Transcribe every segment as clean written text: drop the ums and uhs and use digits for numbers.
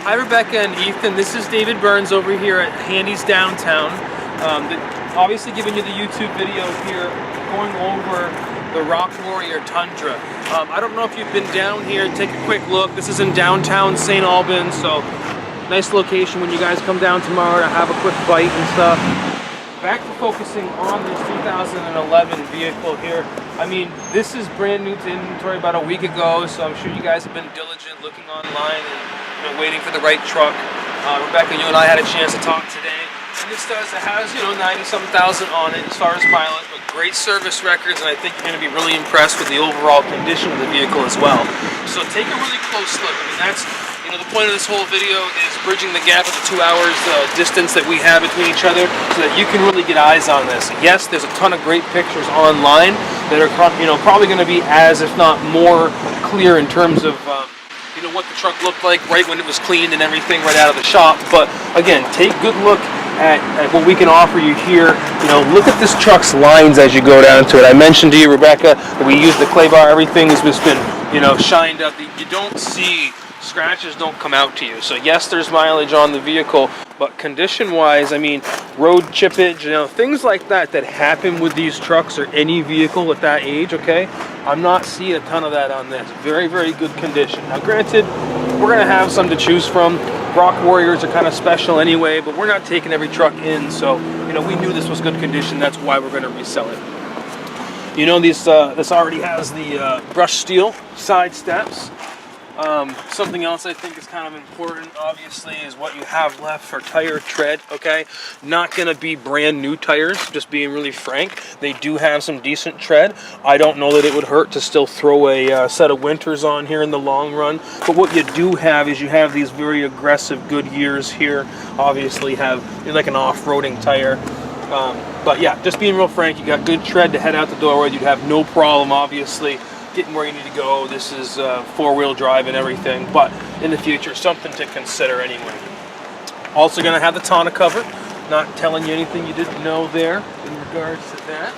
Hi Rebecca and Ethan, this is David Burns over here at Handy's Downtown. Obviously giving you the YouTube video here going over the Rock Warrior Tundra. I don't know if you've been down here, take a quick look. This is in downtown Saint Albans, so nice location when you guys come down tomorrow to have a quick bite and stuff. Back to focusing on this 2011 vehicle here. I mean, this is brand new to inventory about a week ago, so I'm sure you guys have been diligent looking online and waiting for the right truck. Rebecca, you and I had a chance to talk today. And this it has, 90-some thousand on it as far as mileage, but great service records, and I think you're going to be really impressed with the overall condition of the vehicle as well. So take a really close look. I mean, that's, the point of this whole video is bridging the gap of the 2 hours distance that we have between each other so that you can really get eyes on this. Yes, there's a ton of great pictures online that are, probably going to be as, if not more, clear in terms of what the truck looked like right when it was cleaned and everything right out of the shop. But again, take a good look at what we can offer you here. Look at this truck's lines as you go down to it. I mentioned to you, Rebecca, that we use the clay bar. Everything has just been, shined up. You don't see scratches, don't come out to you. So yes, there's mileage on the vehicle, but condition-wise, I mean, road chippage, things like that happen with these trucks or any vehicle at that age. Okay, I'm not seeing a ton of that on this. Very, very good condition. Now, granted, we're gonna have some to choose from. Rock Warriors are kind of special anyway, but we're not taking every truck in, so we knew this was good condition. That's why we're gonna resell it. This already has the brushed steel side steps. Something else I think is kind of important, obviously, is what you have left for tire tread. Okay, not going to be brand new tires, just being really frank. They do have some decent tread. I don't know that it would hurt to still throw a set of Winters on here in the long run, but what you do have is you have these very aggressive Goodyears here. Obviously have like an off-roading tire. But yeah, just being real frank, you got good tread to head out the door with. You'd have no problem, obviously, getting where you need to go. This is four-wheel drive and everything, but in the future, something to consider anyway. Also going to have the tonneau cover. Not telling you anything you didn't know there in regards to that.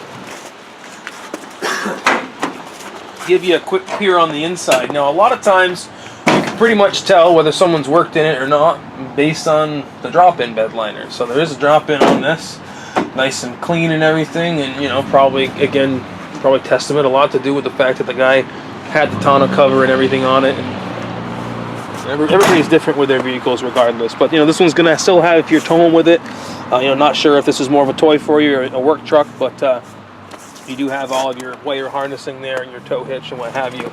Give you a quick peer on the inside. Now, a lot of times, you can pretty much tell whether someone's worked in it or not based on the drop-in bed liner. So there is a drop-in on this, nice and clean and everything, and probably testament a lot to do with the fact that the guy had the tonneau cover and everything on it. And everybody's different with their vehicles regardless, but this one's gonna still have, if you're towing with it, not sure if this is more of a toy for you or a work truck, but you do have all of your wire harnessing there and your tow hitch and what have you.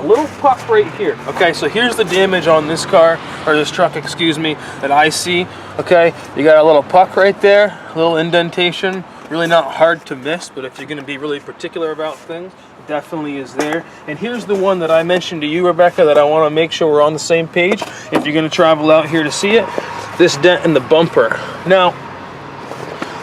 Little puck right here. Okay, so here's the damage on this car, or this truck, excuse me, that I see. Okay, you got a little puck right there, a little indentation. Really not hard to miss, but if you're going to be really particular about things, it definitely is there. And here's the one that I mentioned to you, Rebecca, that I want to make sure we're on the same page if you're going to travel out here to see it. This dent in the bumper. Now,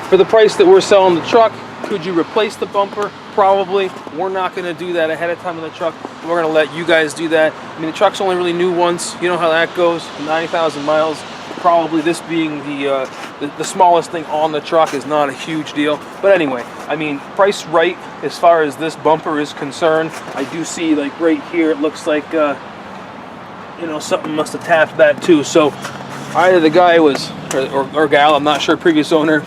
for the price that we're selling the truck, could you replace the bumper? Probably. We're not going to do that ahead of time in the truck. We're going to let you guys do that. I mean, the truck's only really new once. You know how that goes. 90,000 miles. Probably this being the smallest thing on the truck is not a huge deal. But anyway, I mean, priced right as far as this bumper is concerned. I do see, like right here, it looks like something must have tapped that too. So either the guy was or gal, I'm not sure, previous owner,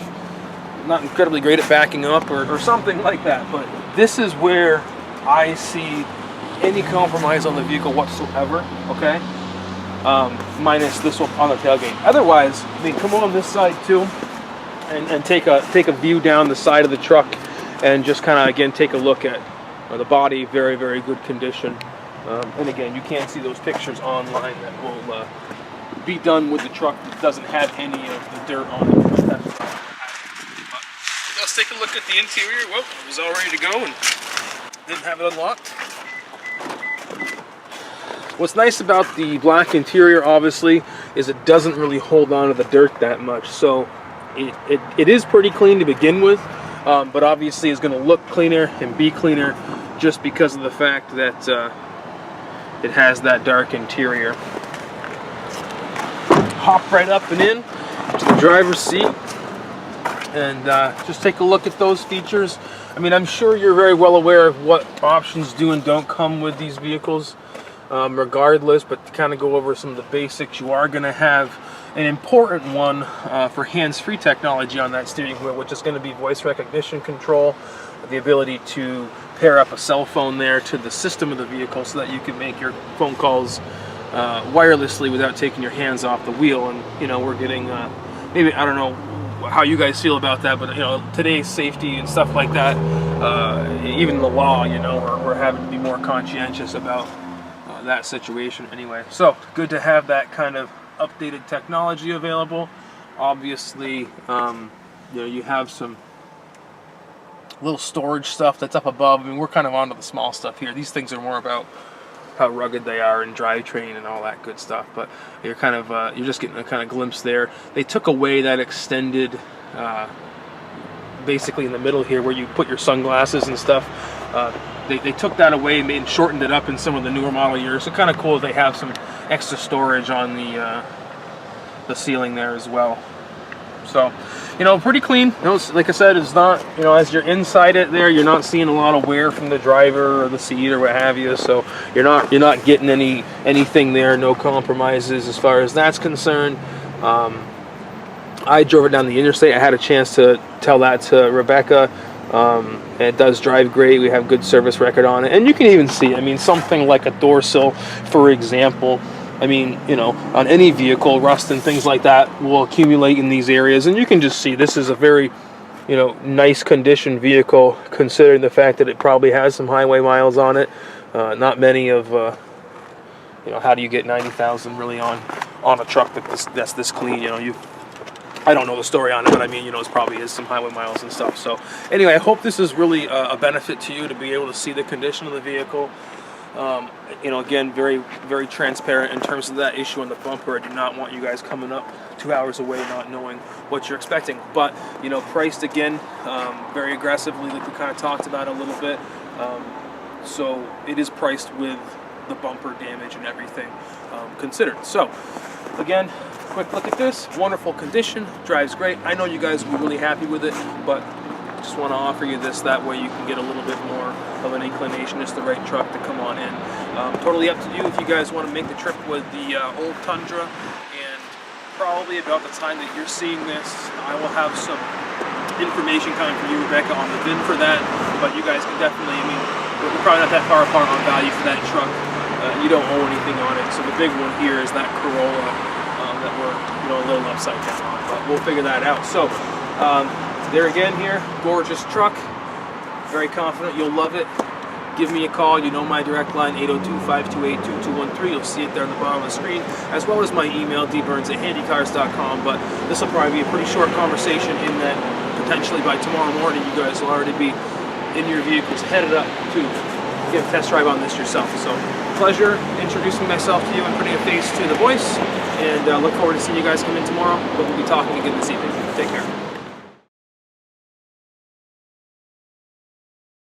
not incredibly great at backing up or something like that. But this is where I see any compromise on the vehicle whatsoever. Okay. Minus this one on the tailgate. Otherwise, I mean, come on this side too, and take a view down the side of the truck, and just kind of again take a look at the body. Very, very good condition. And again, you can see those pictures online that will be done with the truck that doesn't have any of the dirt on it. But let's take a look at the interior. Well, it was all ready to go and didn't have it unlocked. What's nice about the black interior, obviously, is it doesn't really hold on to the dirt that much. So it is pretty clean to begin with, but obviously it's going to look cleaner and be cleaner just because of the fact that it has that dark interior. Hop right up and in to the driver's seat and just take a look at those features. I mean, I'm sure you're very well aware of what options do and don't come with these vehicles. regardless. But to kind of go over some of the basics, you are going to have an important one for hands-free technology on that steering wheel, which is going to be voice recognition control, the ability to pair up a cell phone there to the system of the vehicle so that you can make your phone calls wirelessly without taking your hands off the wheel. And you know, we're getting maybe, I don't know how you guys feel about that, but you know, today's safety and stuff like that, even the law, you know, we're having to be more conscientious about that situation anyway. So good to have that kind of updated technology available. Obviously, you know, you have some little storage stuff that's up above. I mean, we're kind of onto the small stuff here. These things are more about how rugged they are and drivetrain and all that good stuff, but you're kind of you're just getting a kind of glimpse there. They took away that extended basically in the middle here where you put your sunglasses and stuff. They took that away and shortened it up in some of the newer model years. So kind of cool. They have some extra storage on the ceiling there as well. So, you know, pretty clean. You know, like I said, it's not, you know, as you're inside it there, you're not seeing a lot of wear from the driver or the seat or what have you. So you're not getting anything there. No compromises as far as that's concerned. I drove it down the interstate. I had a chance to tell that to Rebecca. And it does drive great. We have good service record on it, and you can even see, I mean, something like a door sill, for example. I mean, you know, on any vehicle, rust and things like that will accumulate in these areas, and you can just see this is a very, you know, nice condition vehicle, considering the fact that it probably has some highway miles on it. Not many of, you know, how do you get 90,000 really on a truck that's this clean? You know, I don't know the story on it, but I mean, you know, it probably is some highway miles and stuff. So anyway, I hope this is really a benefit to you to be able to see the condition of the vehicle. You know, again, very, very transparent in terms of that issue on the bumper. I do not want you guys coming up 2 hours away not knowing what you're expecting. But, you know, priced again, very aggressively, like we kind of talked about a little bit. So it is priced with the bumper damage and everything considered. So again, quick look at this. Wonderful condition, drives great. I know you guys will be really happy with it, but just want to offer you this, that way you can get a little bit more of an inclination. It's the right truck to come on in. Totally up to you if you guys want to make the trip with the old Tundra, and probably about the time that you're seeing this, I will have some information coming from you, Rebecca, on the VIN for that, but you guys can definitely, I mean, we're probably not that far apart on value for that truck. You don't owe anything on it, so the big one here is that Corolla that we're, you know, a little upside down on, but we'll figure that out. So, there again here, gorgeous truck, very confident you'll love it. Give me a call. You know my direct line, 802-528-2213. You'll see it there on the bottom of the screen, as well as my email, dburns@handycars.com. But this will probably be a pretty short conversation in that potentially by tomorrow morning you guys will already be in your vehicles headed up to get a test drive on this yourself. So pleasure introducing myself to you and putting a face to the voice, and look forward to seeing you guys come in tomorrow, but we'll be talking again this evening. Take care.